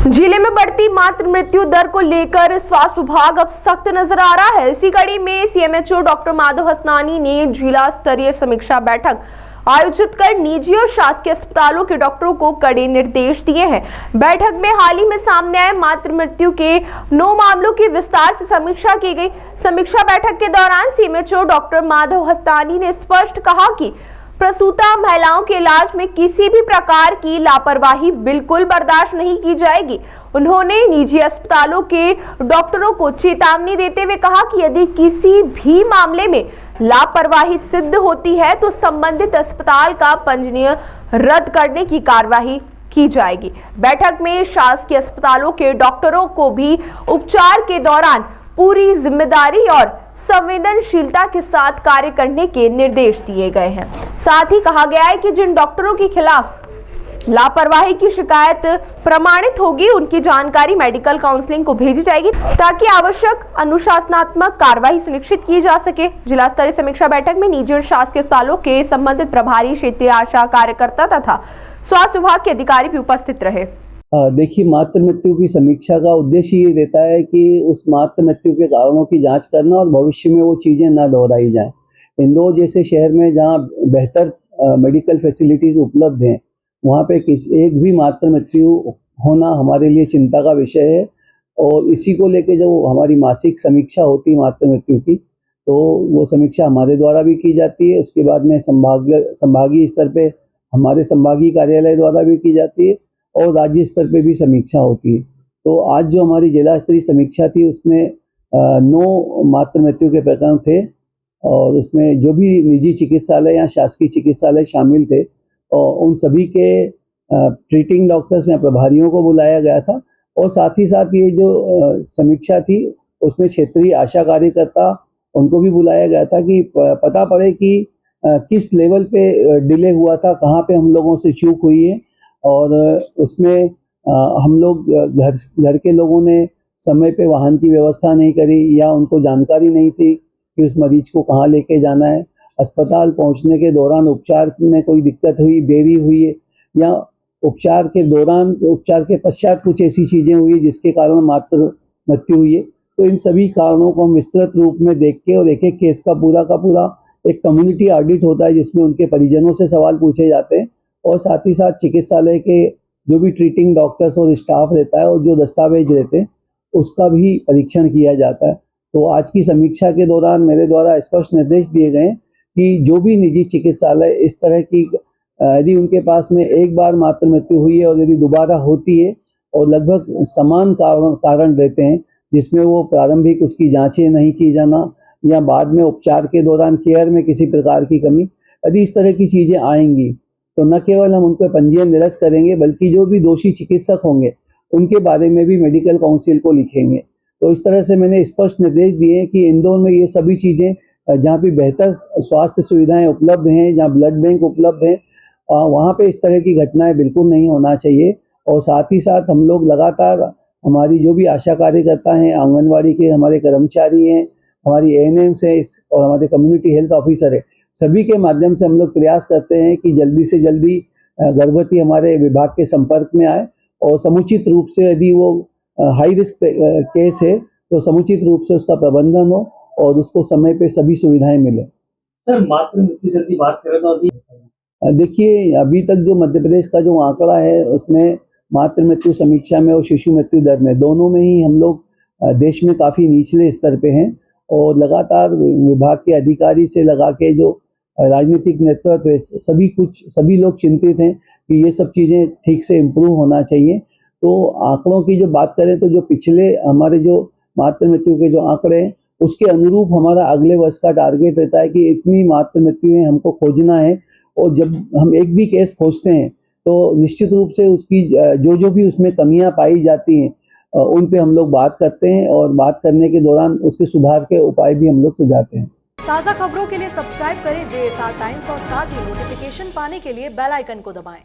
जिले में बढ़ती मातृ मृत्यु दर को लेकर स्वास्थ्य विभाग अब सख्त नजर आ रहा है। इसी कड़ी में सीएमएचओ डॉक्टर माधव हसनानी ने जिला स्तरीय समीक्षा बैठक आयोजित कर निजी और शासकीय अस्पतालों के डॉक्टरों को कड़े निर्देश दिए हैं। बैठक में हाल ही में सामने आए मातृ मृत्यु के 9 मामलों की विस्तार से समीक्षा की गई। समीक्षा बैठक के दौरान सीएमएचओ डॉक्टर माधव हसनानी ने स्पष्ट कहा कि प्रसूता महिलाओं के इलाज में किसी भी प्रकार की लापरवाही बिल्कुल बर्दाश्त नहीं की जाएगी। उन्होंने निजी अस्पतालों के डॉक्टरों को चेतावनी देते हुए कहा कि यदि किसी भी मामले में लापरवाही सिद्ध होती है तो संबंधित अस्पताल का पंजीयन रद्द करने की कार्यवाही की जाएगी। बैठक में शासकीय अस्पतालों के डॉक्टरों को भी उपचार के दौरान पूरी जिम्मेदारी और संवेदनशीलता के साथ कार्य करने के निर्देश दिए गए हैं। साथ ही कहा गया है कि जिन डॉक्टरों के खिलाफ लापरवाही की शिकायत प्रमाणित होगी उनकी जानकारी मेडिकल काउंसलिंग को भेजी जाएगी ताकि आवश्यक अनुशासनात्मक कार्रवाई सुनिश्चित की जा सके। जिला स्तरीय समीक्षा बैठक में निजी और शासकीय अस्पतालों के संबंधित प्रभारी क्षेत्रीय आशा कार्यकर्ता तथा स्वास्थ्य विभाग के अधिकारी भी उपस्थित रहे। देखिए, मातृ मृत्यु की समीक्षा का उद्देश्य ये रहता है कि उस मातृ मृत्यु के कारणों की जांच करना और भविष्य में वो चीज़ें ना दोहराई जाएं। इंदौर जैसे शहर में जहां बेहतर मेडिकल फैसिलिटीज़ उपलब्ध हैं, वहां पे एक भी मातृ मृत्यु होना हमारे लिए चिंता का विषय है। और इसी को लेकर जब हमारी मासिक समीक्षा होती है मातृ मृत्यु की, तो वो समीक्षा हमारे द्वारा भी की जाती है। उसके बाद में संभागीय स्तर पर हमारे संभागीय कार्यालय द्वारा भी की जाती है और राज्य स्तर पे भी समीक्षा होती है। तो आज जो हमारी जिला स्तरीय समीक्षा थी उसमें 9 मातृ मृत्यु के प्रकरण थे और उसमें जो भी निजी चिकित्सालय या शासकीय चिकित्सालय शामिल थे और उन सभी के ट्रीटिंग डॉक्टर्स या प्रभारियों को बुलाया गया था। और साथ ही साथ ये जो समीक्षा थी उसमें क्षेत्रीय आशा कार्यकर्ता उनको भी बुलाया गया था कि पता पड़े कि किस लेवल पे डिले हुआ था, कहाँ पे हम लोगों से चूक हुई है। और उसमें हम लोग घर के लोगों ने समय पे वाहन की व्यवस्था नहीं करी या उनको जानकारी नहीं थी कि उस मरीज को कहाँ लेके जाना है। अस्पताल पहुंचने के दौरान उपचार में कोई दिक्कत हुई, देरी हुई है या उपचार के दौरान उपचार के पश्चात कुछ ऐसी चीज़ें हुई जिसके कारण मातृ मृत्यु हुई है। तो इन सभी कारणों को हम विस्तृत रूप में देख के और एक एक केस का पूरा एक कम्युनिटी ऑडिट होता है जिसमें उनके परिजनों से सवाल पूछे जाते हैं और साथ ही साथ चिकित्सालय के जो भी ट्रीटिंग डॉक्टर्स और स्टाफ रहता है और जो दस्तावेज रहते हैं उसका भी परीक्षण किया जाता है। तो आज की समीक्षा के दौरान मेरे द्वारा स्पष्ट निर्देश दिए गए कि जो भी निजी चिकित्सालय इस तरह की यदि उनके पास में एक बार मातृ मृत्यु हुई है और यदि दोबारा होती है और लगभग समान कारण रहते हैं जिसमें वो प्रारंभिक उसकी जाँचें नहीं की जाना या बाद में उपचार के दौरान केयर में किसी प्रकार की कमी, यदि इस तरह की चीज़ें आएंगी तो न केवल हम उनके पंजीयन निरस्त करेंगे बल्कि जो भी दोषी चिकित्सक होंगे उनके बारे में भी मेडिकल काउंसिल को लिखेंगे। तो इस तरह से मैंने स्पष्ट निर्देश दिए कि इंदौर में ये सभी चीज़ें जहाँ भी बेहतर स्वास्थ्य सुविधाएं उपलब्ध हैं, जहाँ ब्लड बैंक उपलब्ध हैं, वहाँ पे इस तरह की घटनाएं बिल्कुल नहीं होना चाहिए। और साथ ही साथ हम लोग लगातार हमारी जो भी आशा कार्यकर्ता हैं, आंगनवाड़ी के हमारे कर्मचारी हैं, हमारी ANMs हैं और हमारे कम्युनिटी हेल्थ ऑफिसर है, सभी के माध्यम से हम लोग प्रयास करते हैं कि जल्दी से जल्दी गर्भवती हमारे विभाग के संपर्क में आए और समुचित रूप से यदि वो हाई रिस्क केस है तो समुचित रूप से उसका प्रबंधन हो और उसको समय पे सभी सुविधाएं मिले। सर, मातृ मृत्यु दर की बात करें तो अभी देखिए, अभी तक जो मध्य प्रदेश का जो आंकड़ा है उसमें मातृ मृत्यु समीक्षा में और शिशु मृत्यु दर में दोनों में ही हम लोग देश में काफ़ी निचले स्तर पे हैं। और लगातार विभाग के अधिकारी से लगा के जो राजनीतिक नेतृत्व है सभी लोग चिंतित हैं कि ये सब चीज़ें ठीक से इम्प्रूव होना चाहिए। तो आंकड़ों की जो बात करें तो जो पिछले हमारे जो मातृ मृत्यु के जो आंकड़े हैं उसके अनुरूप हमारा अगले वर्ष का टारगेट रहता है कि इतनी मातृ मृत्युएं हमको खोजना है। और जब हम एक भी केस खोजते हैं तो निश्चित रूप से उसकी जो भी उसमें कमियां पाई जाती हैं उन पे हम लोग बात करते हैं और बात करने के दौरान उसके सुधार के उपाय भी हम लोग सुझाते हैं। ताज़ा खबरों के लिए सब्सक्राइब करें JSR टाइम्स और साथ ही नोटिफिकेशन पाने के लिए बेल आइकन को दबाएं।